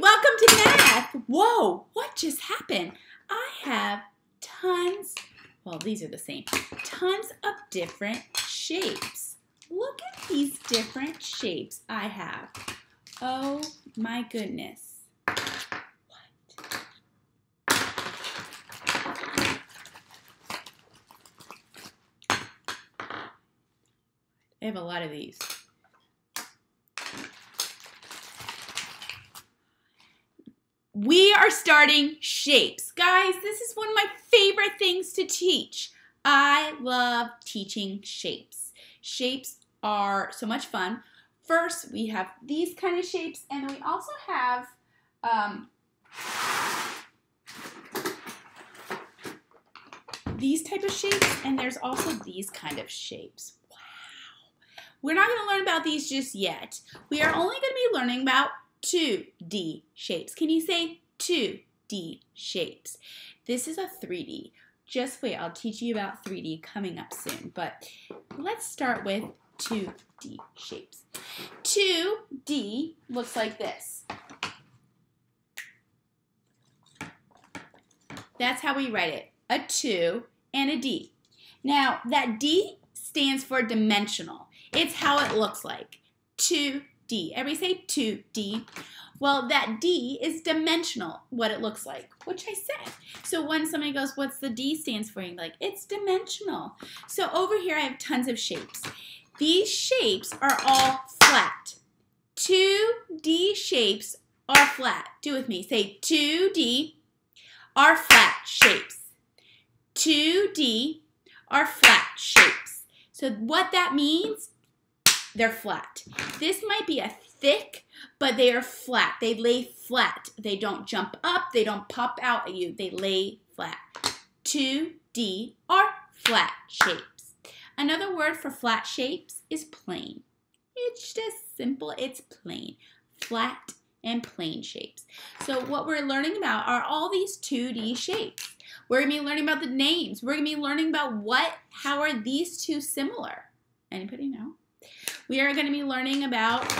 welcome to math. Whoa, what just happened? I have tons, well, these are the same, tons of different shapes. Look at these different shapes I have. Oh my goodness. What? I have a lot of these. We are starting shapes. Guys, this is one of my favorite things to teach. I love teaching shapes. Shapes are so much fun. First, we have these kind of shapes, and then we also have these type of shapes, and there's also these kind of shapes. Wow. We're not going to learn about these just yet. We are only going to be learning about 2D shapes. Can you say 2D shapes? This is a 3D. Just wait, I'll teach you about 3D coming up soon. But let's start with 2D shapes. 2D looks like this. That's how we write it. A 2 and a D. Now, that D stands for dimensional. It's how it looks like. 2D. Everybody say 2D. Well, that D is dimensional, what it looks like, which I said. So when somebody goes, what's the D stands for? You're like, it's dimensional. So over here I have tons of shapes. These shapes are all flat. 2D shapes are flat. Do it with me. Say 2D are flat shapes. 2D are flat shapes. So what that means, they're flat. This might be a thick, but they are flat. They lay flat. They don't jump up. They don't pop out at you. They lay flat. 2D are flat shapes. Another word for flat shapes is plane. It's just simple. It's plain. Flat and plane shapes. So what we're learning about are all these 2D shapes. We're going to be learning about the names. We're going to be learning about how are these two similar? Anybody know? We are going to be learning about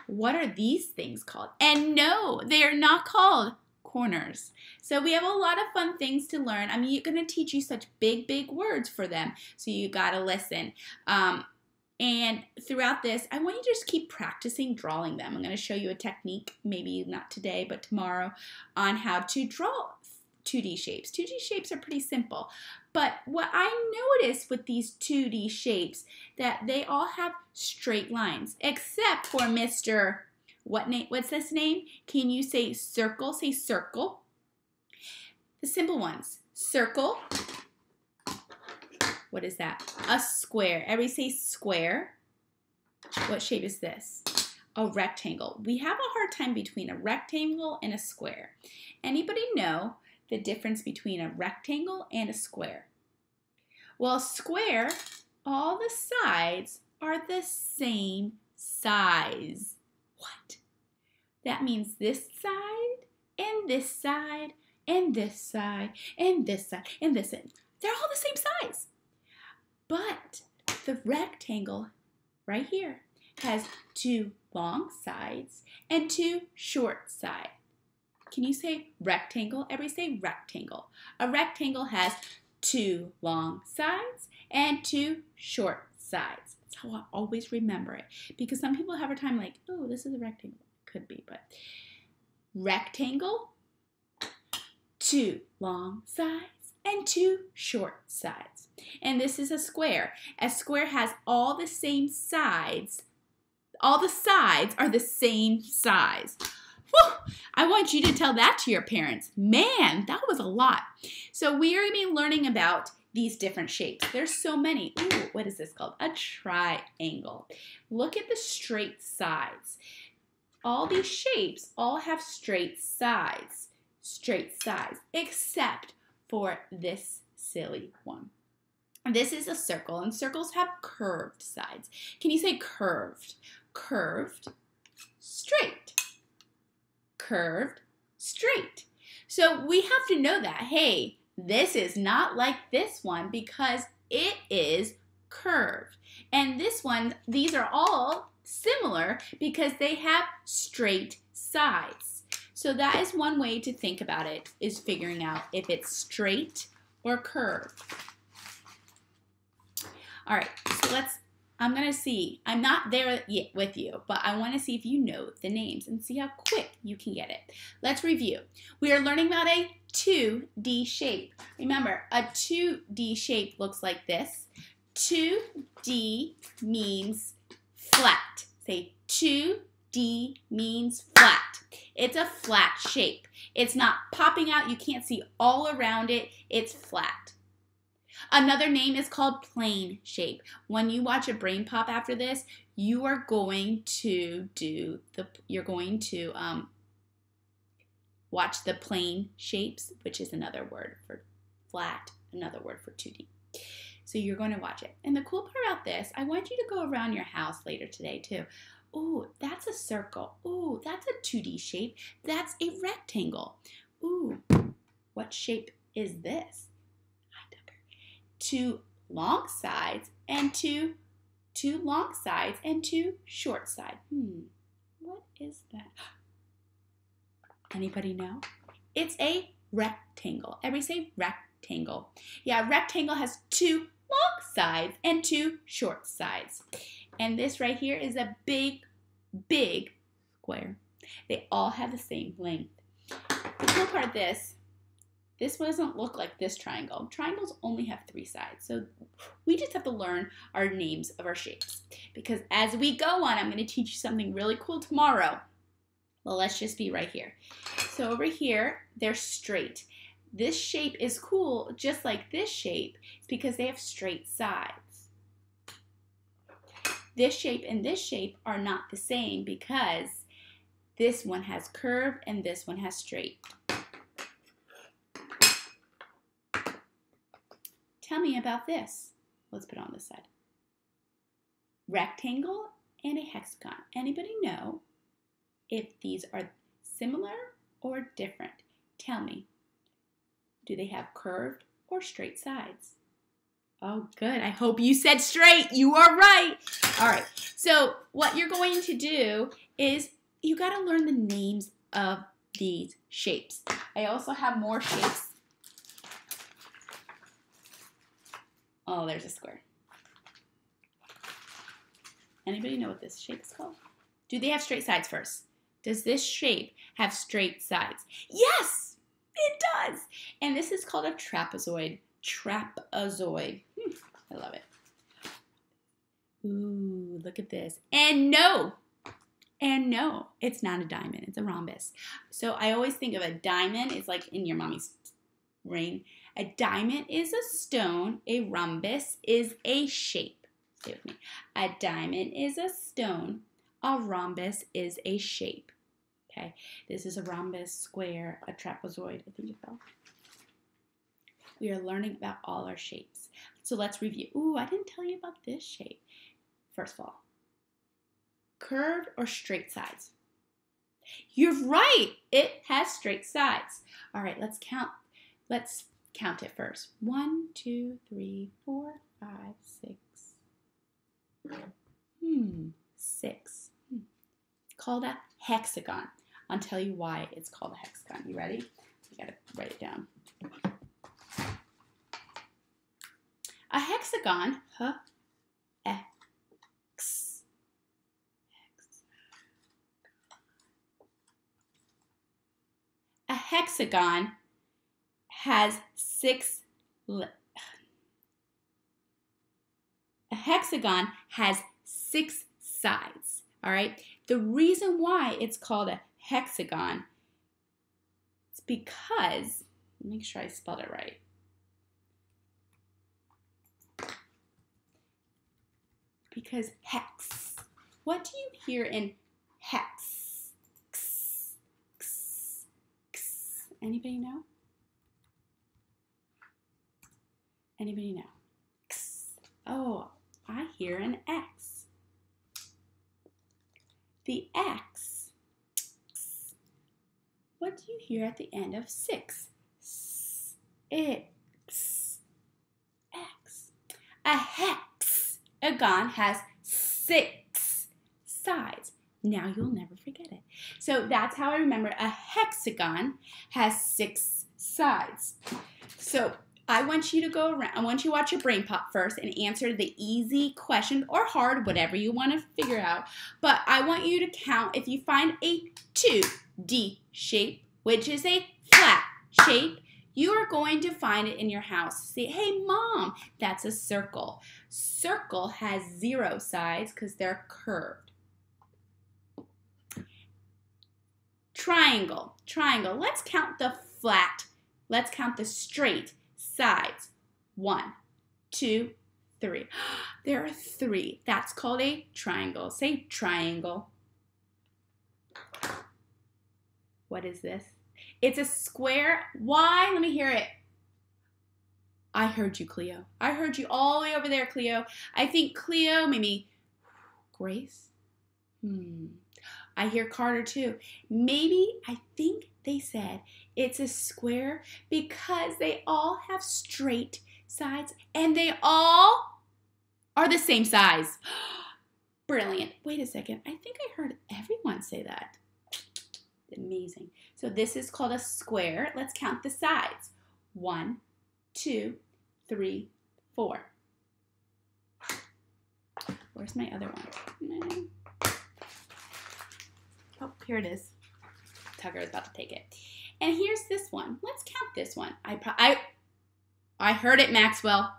what are these things called? And no, they are not called corners. So we have a lot of fun things to learn. I'm going to teach you such big, big words for them. So you got to listen. And throughout this, I want you to just keep practicing drawing them. I'm going to show you a technique, maybe not today, but tomorrow, on how to draw 2D shapes. 2D shapes are pretty simple. But what I noticed with these 2D shapes, that they all have straight lines, except for Mr. What's this name? Can you say circle? Say circle. The simple ones. Circle. What is that? A square. Everybody say square. What shape is this? A rectangle. We have a hard time between a rectangle and a square. Anybody know the difference between a rectangle and a square? Well, a square, all the sides are the same size. What? That means this side, and this side, and this side, and this side, and this side. They're all the same size. But the rectangle right here has 2 long sides and 2 short sides. Can you say rectangle? Everybody say rectangle. A rectangle has 2 long sides and 2 short sides. That's how I always remember it. Because some people have a time like, oh, this is a rectangle. It could be, but rectangle, 2 long sides and 2 short sides. And this is a square. A square has all the same sides. All the sides are the same size. Whew, I want you to tell that to your parents. Man, that was a lot. So we are going to be learning about these different shapes. There's so many. Ooh, what is this called? A triangle. Look at the straight sides. All these shapes all have straight sides. Straight sides, except for this silly one. This is a circle, and circles have curved sides. Can you say curved? Curved, straight. Curved, straight. So we have to know that, hey, this is not like this one because it is curved. And this one, these are all similar because they have straight sides. sides. So that is one way to think about it, is figuring out if it's straight or curved. All right, so I'm going to see. I'm not there yet with you, but I want to see if you know the names and see how quick you can get it. Let's review. We are learning about a 2D shape. Remember, a 2D shape looks like this. 2D means flat. Say 2D means flat. It's a flat shape. It's not popping out. You can't see all around it. It's flat. Another name is called plane shape. When you watch a brain pop after this, you are going to watch the plane shapes, which is another word for flat, another word for 2D. So you're going to watch it. And the cool part about this, I want you to go around your house later today too. Ooh, that's a circle. Ooh, that's a 2D shape. That's a rectangle. Ooh, what shape is this? Two long sides and two long sides and two short sides. What is that? Anybody know? It's a rectangle. Everybody say rectangle. Yeah, rectangle has two long sides and two short sides. And this right here is a big, big square. They all have the same length. The cool part of this doesn't look like this triangle. Triangles only have 3 sides. So we just have to learn our names of our shapes. Because as we go on, I'm going to teach you something really cool tomorrow. Well, let's just be right here. So over here, they're straight. This shape is cool, just like this shape. It's because they have straight sides. This shape and this shape are not the same because this one has curved and this one has straight. Tell me about this. Let's put it on this side. Rectangle and a hexagon. Anybody know if these are similar or different? Tell me. Do they have curved or straight sides? Oh, good. I hope you said straight. You are right. All right. So what you're going to do is you got to learn the names of these shapes. I also have more shapes. Oh, there's a square. Anybody know what this shape is called? Do they have straight sides first? Does this shape have straight sides? Yes, it does. And this is called a trapezoid. Trapezoid. I love it. Ooh, look at this. And no, it's not a diamond. It's a rhombus. So I always think of a diamond. It's like in your mommy's ring. A diamond is a stone. A rhombus is a shape. Stay with me. A diamond is a stone. A rhombus is a shape. Okay, this is a rhombus, square, a trapezoid, I think it's called. We are learning about all our shapes. So let's review. Ooh, I didn't tell you about this shape. First of all, curved or straight sides? You're right. It has straight sides. All right, let's count. Let's count it first. 1, 2, 3, 4, 5, 6. 6. It's called a hexagon. I'll tell you why it's called a hexagon. You ready? You gotta write it down. A hexagon, a hexagon has 6. A hexagon has 6 sides. All right. The reason why it's called a hexagon is because, make sure I spelled it right. Because hex. What do you hear in hex? X, x, x. Anybody know? Anybody know? X. Oh, I hear an X. The X. What do you hear at the end of 6? X. X. A hexagon has 6 sides. Now you'll never forget it. So that's how I remember a hexagon has 6 sides. So I want you to go around, I want you to watch your brain pop first and answer the easy question or hard, whatever you want to figure out. But I want you to count if you find a 2D shape, which is a flat shape, you are going to find it in your house. Say, hey mom, that's a circle. Circle has 0 sides because they're curved. Triangle, triangle. Let's count the flat. Let's count the straight sides. 1, 2, 3. There are 3. That's called a triangle. Say triangle. What is this? It's a square. Why? Let me hear it. I heard you, Cleo. I heard you all the way over there, Cleo. I think Cleo, maybe Grace. I hear Carter too. Maybe, I think they said it's a square because they all have straight sides and they all are the same size. Brilliant. Wait a second. I think I heard everyone say that. Amazing. So this is called a square. Let's count the sides. 1, 2, 3, 4. Where's my other one? Oh, here it is. Tugger is about to take it. And here's this one. Let's count this one. I heard it, Maxwell.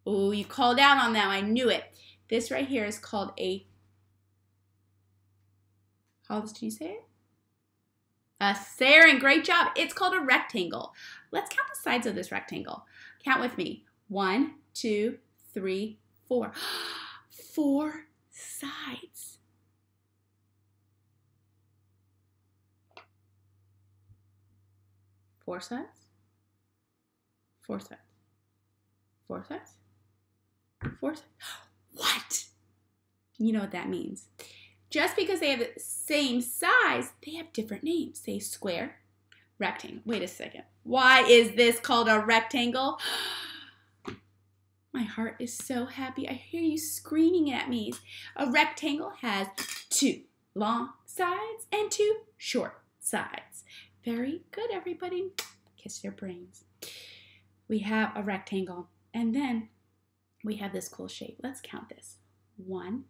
Oh, you called out on that. I knew it. This right here is called a, how else do you say it? Saren, great job. It's called a rectangle. Let's count the sides of this rectangle. Count with me. 1, 2, 3, 4. 4 sides. Four sides? 4 sides. 4 sides? 4 sides. What? You know what that means. Just because they have the same size, they have different names. Say square, rectangle. Wait a second. Why is this called a rectangle? My heart is so happy. I hear you screaming at me. A rectangle has 2 long sides and 2 short sides. Very good, everybody. Kiss your brains. We have a rectangle, and then we have this cool shape. Let's count this. 1,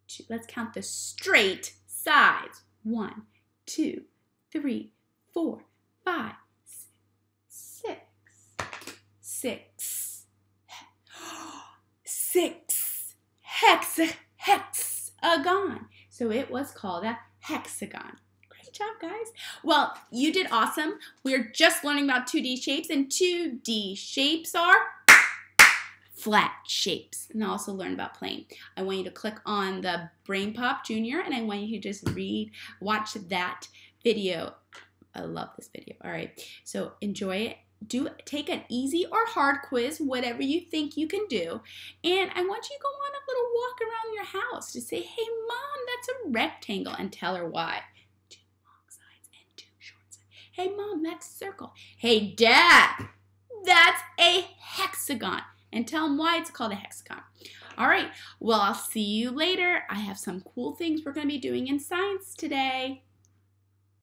2. Let's count the straight sides. 1, 2, 3, 4, 5, 6. 6. 6 hexagon. So it was called a hexagon. Great job, guys. Well, you did awesome. We're just learning about 2D shapes, and 2D shapes are flat shapes, and also learn about plane. I want you to click on the Brain Pop Junior, and I want you to just watch that video. I love this video. All right, so enjoy it. Do take an easy or hard quiz, whatever you think you can do. And I want you to go on a little walk around your house to say, hey, Mom, that's a rectangle, and tell her why. 2 long sides and 2 short sides. Hey, Mom, that's a circle. Hey, Dad, that's a hexagon. And tell them why it's called a hexagon. All right, well, I'll see you later. I have some cool things we're going to be doing in science today.